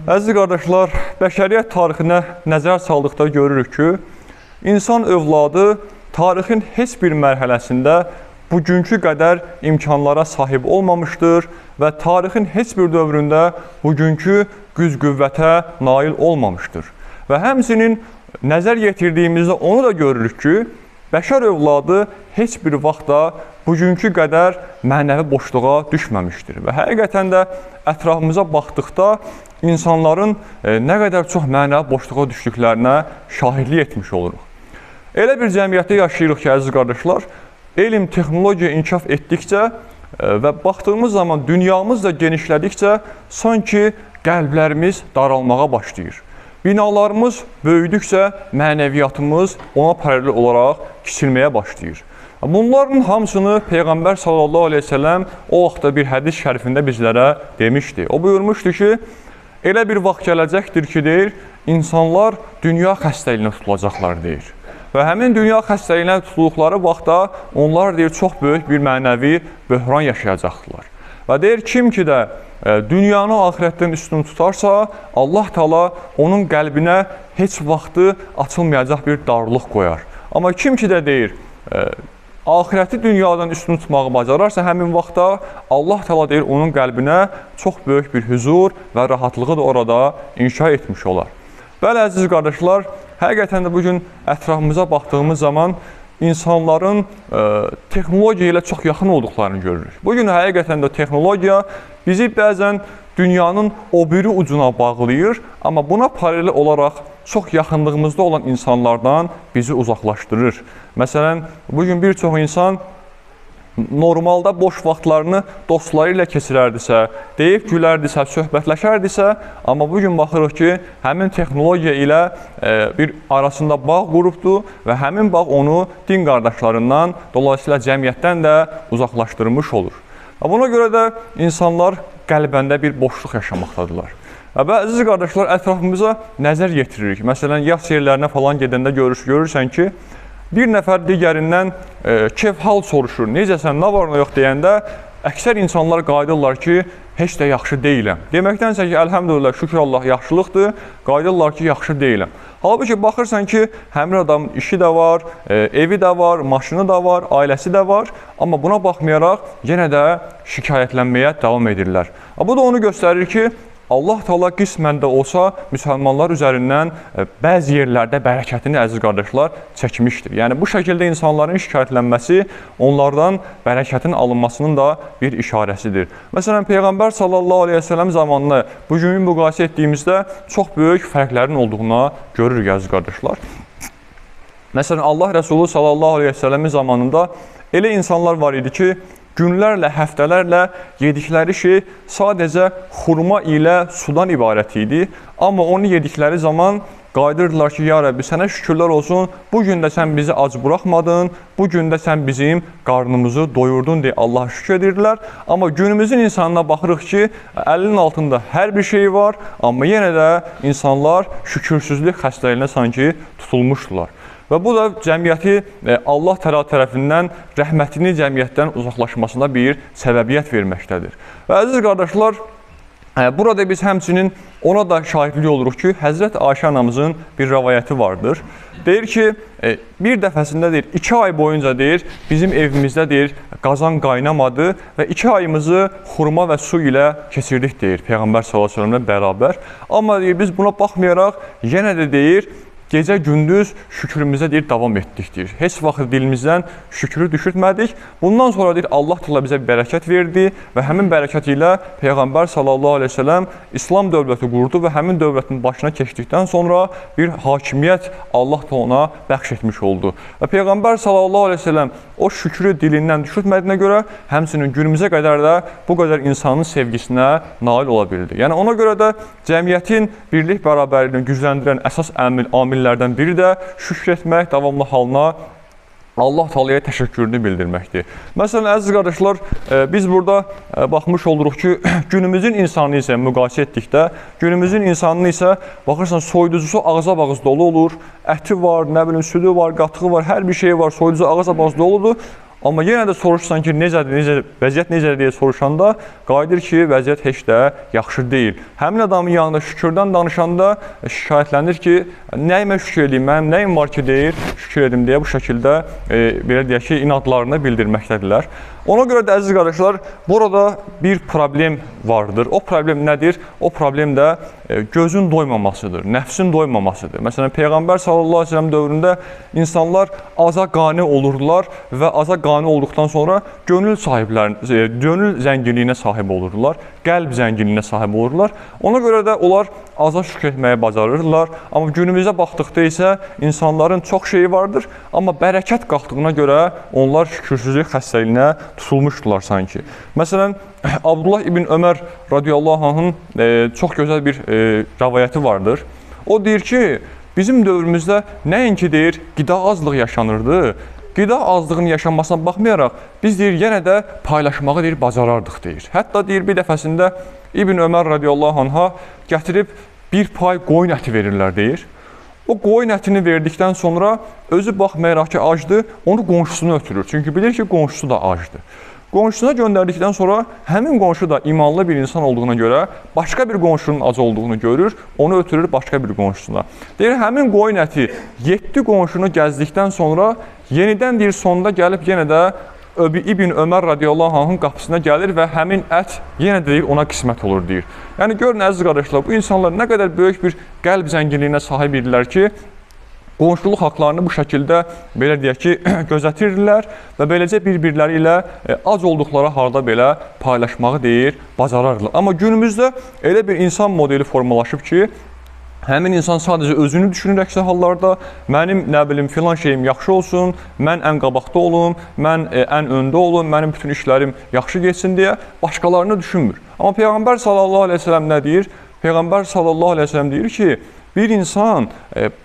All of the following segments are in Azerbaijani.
Əziz qardaşlar, bəşəriyyət tarixinə nəzər saldıqda görürük ki, insan övladı tarixin heç bir mərhələsində bugünkü qədər imkanlara sahib olmamışdır və tarixin heç bir dövründə bugünkü güc-qüvvətə nail olmamışdır. Və həmçinin nəzər yetirdiyimizdə onu da görürük ki, bəşər övladı heç bir vaxtda bugünkü qədər mənəvi boşluğa düşməmişdir. Və həqiqətən də ətrafımıza baxdıqda insanların nə qədər çox mənəvi boşluğa düşdüklərinə şahidlik etmiş oluruq. Elə bir cəmiyyətdə yaşayırıq ki, əziz qardaşlar, elm, texnologiya inkişaf etdikcə və baxdığımız zaman dünyamız da genişlədikcə sanki qəlblərimiz daralmağa başlayır. Binalarımız böyüdükcə mənəviyyatımız ona paralel olaraq kiçilməyə başlayır. Bunların hamısını Peyğəmbər sallallahu aleyhi ve sellem o vaxtda bir hədis şərifində bizlərə demişdi. O buyurmuşdu ki, elə bir vaxt gələcəkdir ki, deyir, insanlar dünya xəstəliyinə tutulacaqlar, deyir. Və həmin dünya xəstəliyinə tutulduqları vaxtda onlar, deyir, çox böyük bir mənəvi böhran yaşayacaqdılar. Və deyir, kim ki də dünyanı axirətdən üstün tutarsa, Allah Taala onun qəlbinə heç vaxtı açılmayacaq bir darlıq qoyar. Amma kim ki də deyir, axirəti dünyadan üstün tutmağı bacararsa, həmin vaxtda Allah Taala deyir, onun qəlbinə çox böyük bir huzur və rahatlığı da orada inşa etmiş olar. Bəli, əziz qardaşlar, həqiqətən də bugün ətrafımıza baxdığımız zaman insanların texnologiya ilə çox yaxın olduqlarını görürük. Bugün həqiqətən də texnologiya bizi bəzən dünyanın o biri ucuna bağlayır, amma buna paralel olaraq çox yaxınlığımızda olan insanlardan bizi uzaqlaşdırır. Məsələn, bugün bir çox insan normalda boş vaxtlarını dostları ilə keçirərdisə, deyib gülərdisə, söhbətləşərdisə, amma bugün baxırıq ki, həmin texnologiya ilə bir arasında bağ qurubdur və həmin bağ onu din qardaşlarından, dolayısıyla cəmiyyətdən də uzaqlaşdırmış olur. Buna görə də insanlar qəlbəndə bir boşluq yaşamaqdadılar. Və əziz qardaşlar, ətrafımıza nəzər yetiririk. Məsələn, yas yerlərinə falan gedəndə görürsən ki, bir nəfər digərindən keyf hal soruşur, necəsən, nə var, nə yox deyəndə, əksər insanlar qayıdırlar ki, heç də yaxşı deyiləm. Deməkdənsə ki, əlhəmdülillah, şükür Allah, yaxşılıqdır, qayıdırlar ki, yaxşı deyiləm. Halbuki baxırsan ki, həmin adamın işi də var, evi də var, maşını da var, ailəsi də var, amma buna baxmayaraq yenə də şikayətlənməyə davam edirlər. Bu da onu göstərir ki, Allah Taala qismən də olsa müsəlmanlar üzərindən bəzi yerlərdə bərəkətini, əziz qardaşlar, çəkmişdir. Yəni, bu şəkildə insanların şikayətlənməsi onlardan bərəkətin alınmasının da bir işarəsidir. Məsələn, Peyğəmbər sallallahu aleyhi ve sellem zamanını bugün müqayisə etdiyimizdə çox böyük fərqlərin olduğuna görürük, əziz qardaşlar. Məsələn, Allah Rəsulü sallallahu aleyhi ve sellemin zamanında elə insanlar var idi ki, günlərlə, həftələrlə yedikləri şey sadəcə xurma ilə sudan ibarət idi. Amma onu yedikləri zaman qayıdırdılar ki, ya Rəbbi, sənə şükürlər olsun, bugün də sən bizi ac buraxmadın, bugün də sən bizim qarnımızı doyurdun deyə Allaha şükür edirdilər. Amma günümüzün insanına baxırıq ki, əlinin altında hər bir şey var, amma yenə də insanlar şükürsüzlük xəstəliyinə sanki tutulmuşdular. Və bu da cəmiyyəti Allah Təala tərəfindən rəhmətini cəmiyyətdən uzaqlaşmasına bir səbəbiyyət verməkdədir. Və əziz qardaşlar, burada biz həmçinin ona da şahidlik oluruq ki, Həzrət Ayşə anamızın bir rəvayəti vardır. Deyir ki, bir dəfəsində deyir, 2 ay boyunca deyir, bizim evimizdə deyir, qazan qaynamadı və 2 ayımızı xurma və su ilə keçirdik deyir Peyğəmbər sallallahu əleyhi və səlləmlə bərabər. Amma deyir, biz buna baxmayaraq yenə də deyir, gecə-gündüz şükrümüzə deyir, davam etdik deyir. Heç vaxt dilimizdən şükrü düşürtmədik. Bundan sonra deyir, Allah Taala bizə bərəkət verdi və həmin bərəkət ilə Peyğəmbər sallallahu aleyhi ve sellem İslam dövləti qurdu və həmin dövlətin başına keçdikdən sonra bir hakimiyyət Allah Taala ona bəxş etmiş oldu. Və Peyğəmbər sallallahu aleyhi ve sellem o şükrü dilindən düşürtmədiyinə görə həmçinin günümüzə qədər də bu qədər insanın sevgisinə nail ola bildi. Yəni ona görə də cəmiyyətin birlik bərabərliyini gücləndirən əsas amillərdən biri də şükür etmək, davamlı halına Allah Taalaya təşəkkürünü bildirməkdir. Məsələn, əziz qardaşlar, biz burada baxmış oluruq ki, günümüzün insanı isə müqayisə etdikdə, günümüzün insanı isə baxırsan, soyuducusu ağza-bağız dolu olur, əti var, nə bilim, südü var, qatığı var, hər bir şey var, soyuducu ağza-bağız doludur. Amma yenə də soruşsan ki, vəziyyət necədir deyə soruşanda qayıdır ki, vəziyyət heç də yaxşı deyil. Həmin adamın yanında şükürdən danışanda şikayətlənir ki, nəyimə şükür edeyim, mənim nəyim var ki deyir, şükür edim deyə bu şəkildə belə deyək ki, inadlarını bildirməkdədirlər. Ona görə də əziz qardaşlar, burada bir problem vardır. O problem nədir? O problem də gözün doymamasıdır, nəfsin doymamasıdır. Məsələn, Peyğəmbər sallallahu əleyhi və səlləm dövründə insanlar aza qane olurdular və aza qane olduqdan sonra gönül zənginliyinə sahib olurdular, qəlb zənginliyinə sahib olurdular. Ona görə də onlar aza şükür etməyi bacarırlar. Amma günümüzə baxdıqda isə insanların çox şeyi vardır, amma bərəkət qalxdığına görə onlar şükürsüzlük xəstəliyinə tutulmuşdular sanki. Məsələn, Abdullah ibn Ömər radiyallahu anh'ın çox gözəl bir rəvayəti vardır. O deyir ki, bizim dövrümüzdə nəinki deyir, qida azlığı yaşanırdı. Qida azlığının yaşanmasına baxmayaraq, biz deyir, yenə də paylaşmağı deyir, bacarardıq deyir. Hətta deyir, bir dəfəsində İbn Ömər radiyallahu anh'a gətirib bir pay qoyun əti verirlər deyir. O qoyun ətini verdikdən sonra özü baxmayaraq ki, acdır, onu qonşusuna ötürür. Çünki bilir ki, qonşusu da acdır. Qonşusuna göndərdikdən sonra həmin qonşu da imanlı bir insan olduğuna görə başqa bir qonşunun ac olduğunu görür, onu ötürür başqa bir qonşusuna. Deyir, həmin qoyun əti 7 qonşunu gəzdikdən sonra yenidən deyir, sonda gəlib yenə də İbn Ömər radiyallahu anh'ın qapısına gəlir və həmin ət yenə deyir, ona qismət olur deyir. Yəni, görün əziz qardaşlar, bu insanlar nə qədər böyük bir qəlb zənginliyinə sahib idilər ki, qonşuluq haqlarını bu şəkildə, belə deyək ki, gözətirdirlər və beləcə bir-birləri ilə ac olduqları halda belə paylaşmağı deyir, bacararlar. Amma günümüzdə elə bir insan modeli formalaşıb ki, həmin insan sadəcə özünü düşünür əksər hallarda, mənim nə bilim filan şeyim yaxşı olsun, mən ən qabaqda olum, mən ən öndə olum, mənim bütün işlərim yaxşı geçsin deyə başqalarını düşünmür. Amma Peyğəmbər sallallahu əleyhi və səlləm nə deyir? Peyğəmbər sallallahu əleyhi və səlləm deyir ki, bir insan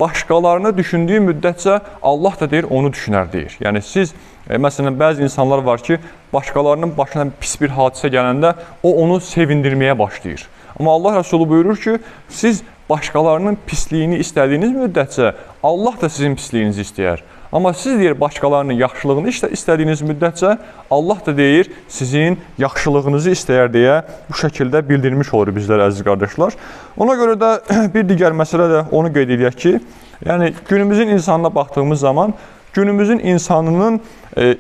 başqalarını düşündüyü müddətcə Allah da deyir, onu düşünər deyir. Yəni siz, məsələn, bəzi insanlar var ki, başqalarının başına pis bir hadisə gələndə o onu sevindirməyə başlayır. Amma Allah Rəsulü buyurur ki, siz başqalarının pisliyini istədiyiniz müddətcə Allah da sizin pisliyinizi istəyər. Amma siz deyir, başqalarının yaxşılığını istədiyiniz müddətcə Allah da deyir, sizin yaxşılığınızı istəyər deyə bu şəkildə bildirmiş olur bizlər əziz qardaşlar. Ona görə də bir digər məsələ də onu qeyd edək ki, yəni günümüzün insanına baxdığımız zaman günümüzün insanının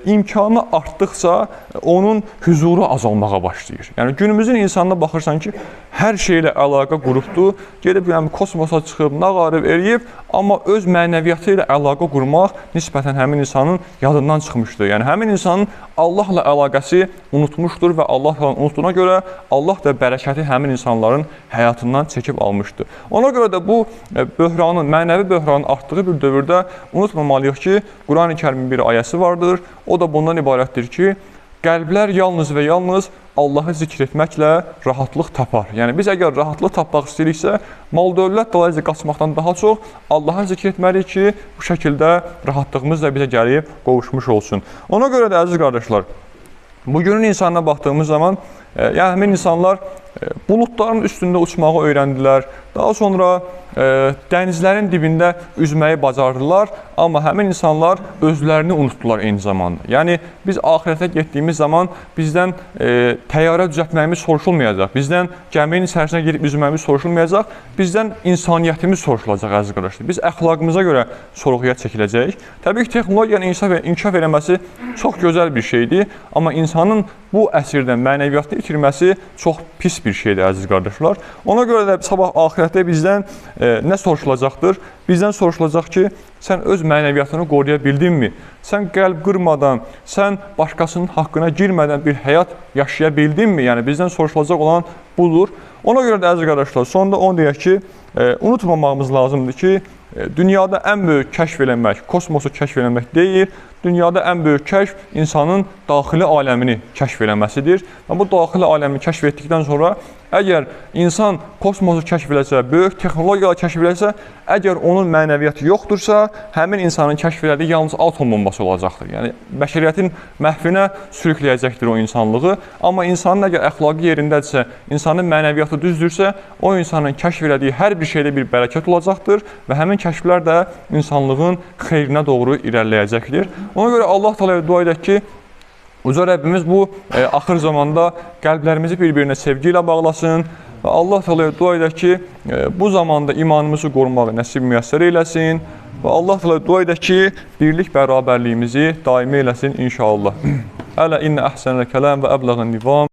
imkanı artdıqca onun huzuru azalmağa başlayır. Yəni günümüzün insanına baxırsan ki, hər şeylə əlaqə qurubdur, gedib yəni kosmosa çıxıb, nağarıb, eləyib, amma öz mənəviyyatı ilə əlaqə qurmaq nisbətən həmin insanın yadından çıxmışdır. Yəni həmin insanın Allahla əlaqəsi unutmuşdur və Allahla unutduğuna görə Allah da bərəkəti həmin insanların həyatından çəkib almışdır. Ona görə də bu böhranın, mənəvi böhranın artdığı bir dövrdə unutmamalıyıq ki, Qurani-Kərimin bir ayəsi vardır. O da bundan ibarətdir ki, qəlblər yalnız və yalnız Allahı zikr etməklə rahatlıq tapar. Yəni biz əgər rahatlıq tapmaq istəyiriksə, mal-dövlət dolayısıyla qaçmaqdan daha çox Allahı zikr etməliyik ki, bu şəkildə rahatlığımız da bizə gəlib qovuşmuş olsun. Ona görə də əziz qardaşlar, bugünün insanına baxdığımız zaman, yəni həmin insanlar buludların üstündə uçmağı öyrəndilər, daha sonra dənizlərin dibində üzməyi bacardılar, amma həmin insanlar özlərini unutdular eyni zamanda. Yəni biz axirətə getdiyimiz zaman bizdən təyyarə düzəltməyimiz soruşulmayacaq, bizdən gəminin içərisinə girib üzməyimiz soruşulmayacaq, bizdən insaniyyətimiz soruşulacaq əziz qardaşlar. Biz əxlaqımıza görə sorğuya çəkiləcəyik. Təbii ki, texnologiyanın inkişaf eləməsi çox gözəl bir şeydir, amma insanın bu əsrdə mənəviyyatını itirməsi çox pis bir şeydir əziz qardaşlar. Ona görə də sabah axirətdə bizdən nə soruşulacaqdır? Bizdən soruşulacaq ki, sən öz mənəviyyatını qoruya bildinmi? Sən qəlb qırmadan, sən başqasının haqqına girmədən bir həyat yaşaya bildinmi? Yəni bizdən soruşulacaq olan budur. Ona görə də əziz qardaşlar, sonda onu deyək ki, unutmamağımız lazımdır ki, dünyada ən böyük kəşf eləmək, kosmosu kəşf eləmək deyil, dünyada ən böyük kəşf insanın daxili aləmini kəşf eləməsidir. Və bu daxili aləmini kəşf etdikdən sonra, əgər insan kosmosu kəşf eləsə, böyük texnologiyalar kəşf eləsə, əgər onun mənəviyyatı yoxdursa, həmin insanın kəşf elədiyi yalnız atom bombası olacaqdır. Yəni, bəşəriyyətin məhvinə sürükləyəcəkdir o insanlığı. Amma insanın əgər əxlaqı yerindədirsə, insanın mənəviyyatı düzdürsə, o insanın kəşf elədiyi hər bir şeydə bir bərəkət olacaqdır və həmin kəşflər də insanlığın xeyrinə doğru irəliləyəcəkdir. Ona görə Allah Taala'ya dua edək ki, Uca Rəbbimiz bu axır zamanda qəlblərimizi bir-birinə sevgi ilə bağlasın və Allah Taalaya dua edək ki, bu zamanda imanımızı qorumağı nəsib müyəssər eləsin və Allah Taalaya dua edək ki, birlik bərabərliyimizi daimi eləsin inşallah. Ələ innə əhsənəl kəlam və əbləğən nivam.